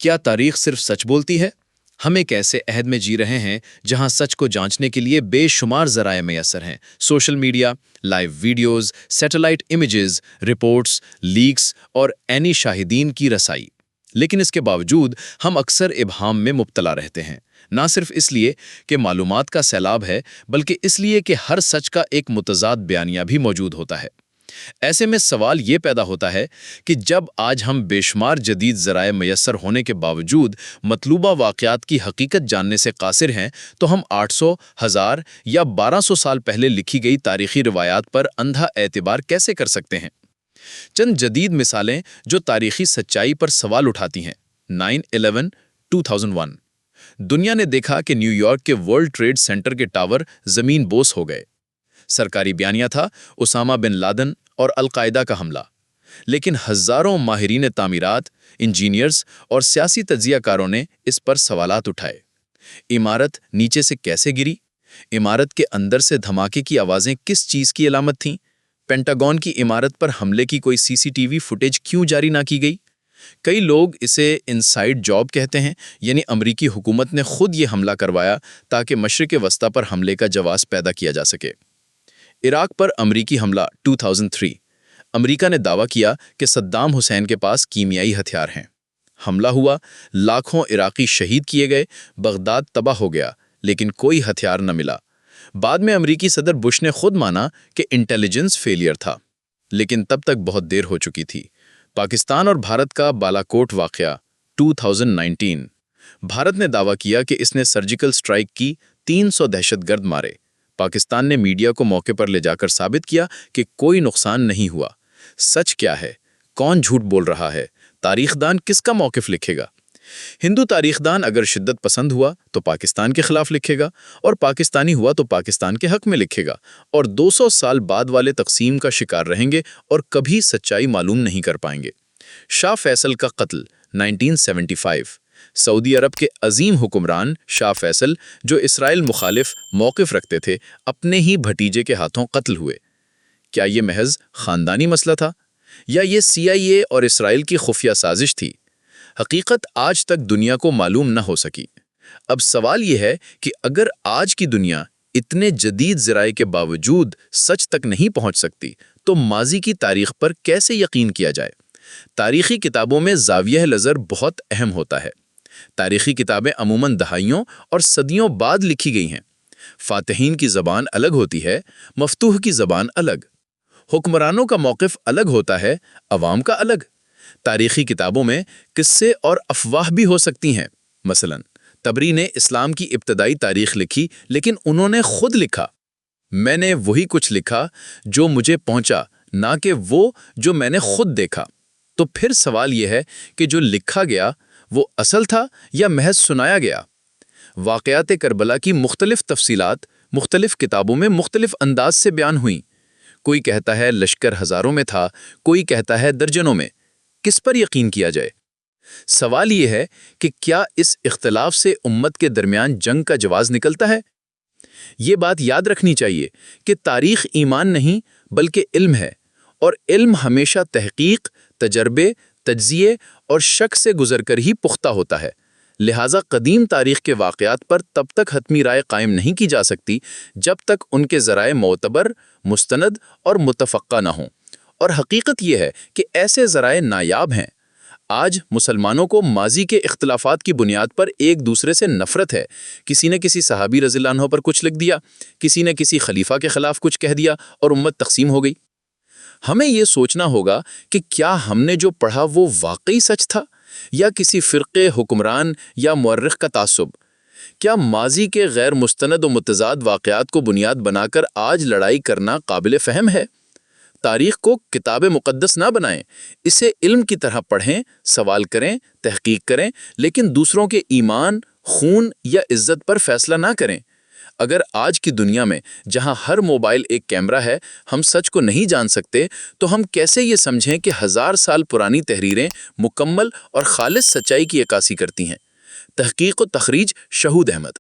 کیا تاریخ صرف سچ بولتی ہے؟ ہم ایک ایسے عہد میں جی رہے ہیں جہاں سچ کو جانچنے کے لیے بے شمار ذرائع میسر ہیں: social media, live videos, satellite images, reports, leaks اور عینی شاہدین کی رسائی۔ لیکن اس کے باوجود ہم اکثر ابہام میں مبتلا رہتے ہیں، نہ صرف اس لیے کہ معلومات کا سیلاب ہے، بلکہ اس لیے کہ ہر سچ کا ایک متضاد بیانیہ بھی موجود ہوتا ہے۔ ایسے میں سوال یہ پیدا ہوتا ہے کہ جب آج ہم بے شمار جدید ذرائع میسر ہونے کے باوجود مطلوبہ واقعات کی حقیقت جاننے سے قاصر ہیں، تو ہم 800، 1000 یا 1200 سال پہلے لکھی گئی تاریخی روایات پر اندھا اعتبار کیسے کر سکتے ہیں؟ چند جدید مثالیں جو تاریخی سچائی پر سوال اٹھاتی ہیں۔ 9/11، 2001۔ دنیا نے دیکھا کہ نیو یارک کے ورلڈ ٹریڈ سینٹر کے ٹاور زمین بوس ہو گئے۔ سرکاری بیانیہ تھا اسامہ بن لادن اور القاعدہ کا حملہ، لیکن ہزاروں ماہرین تعمیرات، انجینئرز اور سیاسی تجزیہ کاروں نے اس پر سوالات اٹھائے۔ عمارت نیچے سے کیسے گری؟ عمارت کے اندر سے دھماکے کی آوازیں کس چیز کی علامت تھیں؟ پینٹاگون کی عمارت پر حملے کی کوئی CCTV فوٹیج کیوں جاری نہ کی گئی؟ کئی لوگ اسے انسائیڈ جاب کہتے ہیں، یعنی امریکی حکومت نے خود یہ حملہ کروایا تاکہ مشرق وسطیٰ پر حملے کا جواز پیدا کیا جا سکے۔ عراق پر امریکی حملہ 2003۔ امریکہ نے دعویٰ کیا کہ صدام حسین کے پاس کیمیائی ہتھیار ہیں۔ حملہ ہوا، لاکھوں عراقی شہید کیے گئے، بغداد تباہ ہو گیا، لیکن کوئی ہتھیار نہ ملا۔ بعد میں امریکی صدر بش نے خود مانا کہ انٹیلیجنس فیلئر تھا، لیکن تب تک بہت دیر ہو چکی تھی۔ پاکستان اور بھارت کا بالاکوٹ واقعہ 2019۔ بھارت نے دعویٰ کیا کہ اس نے سرجیکل سٹرائیک کی، 300 دہشت گرد مارے۔ پاکستان نے میڈیا کو موقع پر لے جا کر ثابت کیا کہ کوئی نقصان نہیں ہوا۔ سچ کیا ہے؟ کون جھوٹ بول رہا ہے؟ تاریخ دان کس کا موقف لکھے گا؟ ہندو تاریخ دان اگر شدت پسند ہوا تو پاکستان کے خلاف لکھے گا، اور پاکستانی ہوا تو پاکستان کے حق میں لکھے گا، اور 200 سال بعد والے تقسیم کا شکار رہیں گے اور کبھی سچائی معلوم نہیں کر پائیں گے۔ شاہ فیصل کا قتل 1975۔ سعودی عرب کے عظیم حکمران شاہ فیصل، جو اسرائیل مخالف موقف رکھتے تھے، اپنے ہی بھتیجے کے ہاتھوں قتل ہوئے۔ کیا یہ محض خاندانی مسئلہ تھا، یا یہ CIA اور اسرائیل کی خفیہ سازش تھی؟ حقیقت آج تک دنیا کو معلوم نہ ہو سکی۔ اب سوال یہ ہے کہ اگر آج کی دنیا اتنے جدید ذرائع کے باوجود سچ تک نہیں پہنچ سکتی، تو ماضی کی تاریخ پر کیسے یقین کیا جائے؟ تاریخی کتابوں میں زاویہ نظر بہت اہم ہوتا ہے۔ تاریخی کتابیں عموماً دہائیوں اور صدیوں بعد لکھی گئی ہیں۔ فاتحین کی زبان الگ ہوتی ہے، مفتوح کی زبان الگ۔ حکمرانوں کا موقف الگ ہوتا ہے، عوام کا الگ۔ تاریخی کتابوں میں قصے اور افواہ بھی ہو سکتی ہیں۔ مثلاً تبری نے اسلام کی ابتدائی تاریخ لکھی، لیکن انہوں نے خود لکھا، میں نے وہی کچھ لکھا جو مجھے پہنچا، نہ کہ وہ جو میں نے خود دیکھا۔ تو پھر سوال یہ ہے کہ جو لکھا گیا وہ اصل تھا یا محض سنایا گیا؟ واقعات کربلا کی مختلف تفصیلات مختلف کتابوں میں مختلف انداز سے بیان ہوئیں۔ کوئی کہتا ہے لشکر ہزاروں میں تھا، کوئی کہتا ہے درجنوں میں۔ کس پر یقین کیا جائے؟ سوال یہ ہے کہ کیا اس اختلاف سے امت کے درمیان جنگ کا جواز نکلتا ہے؟ یہ بات یاد رکھنی چاہیے کہ تاریخ ایمان نہیں بلکہ علم ہے، اور علم ہمیشہ تحقیق، تجربے، تجزیے اور شک سے گزر کر ہی پختہ ہوتا ہے۔ لہٰذا قدیم تاریخ کے واقعات پر تب تک حتمی رائے قائم نہیں کی جا سکتی جب تک ان کے ذرائع معتبر، مستند اور متفقہ نہ ہوں۔ اور حقیقت یہ ہے کہ ایسے ذرائع نایاب ہیں۔ آج مسلمانوں کو ماضی کے اختلافات کی بنیاد پر ایک دوسرے سے نفرت ہے۔ کسی نے کسی صحابی رضی اللہ عنہ پر کچھ لکھ دیا، کسی نے کسی خلیفہ کے خلاف کچھ کہہ دیا، اور امت تقسیم ہو گئی۔ ہمیں یہ سوچنا ہوگا کہ کیا ہم نے جو پڑھا وہ واقعی سچ تھا، یا کسی فرقے، حکمران یا مورخ کا تعصب؟ کیا ماضی کے غیر مستند و متضاد واقعات کو بنیاد بنا کر آج لڑائی کرنا قابل فہم ہے؟ تاریخ کو کتاب مقدس نہ بنائیں، اسے علم کی طرح پڑھیں، سوال کریں، تحقیق کریں، لیکن دوسروں کے ایمان، خون یا عزت پر فیصلہ نہ کریں۔ اگر آج کی دنیا میں جہاں ہر موبائل ایک کیمرہ ہے ہم سچ کو نہیں جان سکتے، تو ہم کیسے یہ سمجھیں کہ 1000 سال پرانی تحریریں مکمل اور خالص سچائی کی عکاسی کرتی ہیں؟ تحقیق و تخریج شہود احمد۔